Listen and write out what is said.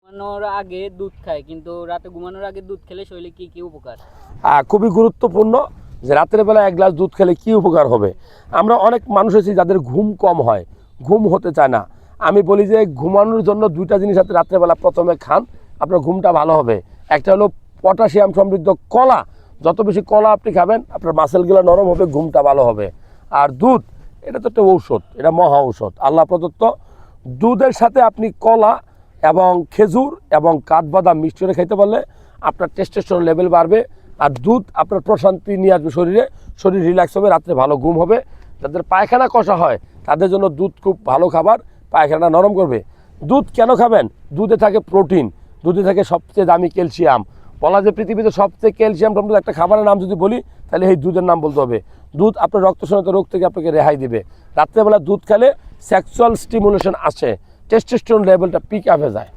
ঘুমানোর আগে দুধ খায়, কিন্তু রাতে ঘুমানোর আগে দুধ খেলে শরীরে কি কি উপকার? খুবই গুরুত্বপূর্ণ যে রাতের বেলা এক গ্লাস দুধ খেলে কি উপকার হবে। আমরা অনেক মানুষ আছি যাদের ঘুম কম হয়, ঘুম হতে চায় না। আমি বলি যে ঘুমানোর জন্য দুইটা জিনিস আপনি রাত্রেবেলা প্রথমে খান, আপনার ঘুমটা ভালো হবে। একটা হলো পটাশিয়াম সমৃদ্ধ কলা। যত বেশি কলা আপনি খাবেন আপনার মাসেলগুলো নরম হবে, ঘুমটা ভালো হবে। আর দুধ, এটা তো একটা ঔষধ, এটা মহা ঔষধ আল্লাহ প্রদত্ত। দুধের সাথে আপনি কলা এবং খেজুর এবং কাঠবাদাম মিক্স করে খাইতে পারলে আপনার টেস্টোস্টেরন লেভেল বাড়বে। আর দুধ আপনার প্রশান্তি নিয়ে আসবে শরীরে, শরীর রিল্যাক্স হবে, রাত্রে ভালো ঘুম হবে। যাদের পায়খানা কষা হয় তাদের জন্য দুধ খুব ভালো খাবার, পায়খানা নরম করবে। দুধ কেন খাবেন? দুধে থাকে প্রোটিন, দুধে থাকে সবচেয়ে দামি ক্যালসিয়াম। বলা যে পৃথিবীতে সবচেয়ে ক্যালসিয়াম সম্পূর্ণ একটা খাবারের নাম যদি বলি তাহলে এই দুধের নাম বলতে হবে। দুধ আপনার রক্তশূন্যত রোগ থেকে আপনাকে রেহাই দিবে। রাত্রেবেলা দুধ খেলে সেক্সুয়াল স্টিমুলেশন আসে, টেস্টোস্টেরন লেভেলটা পিক আপে যায়।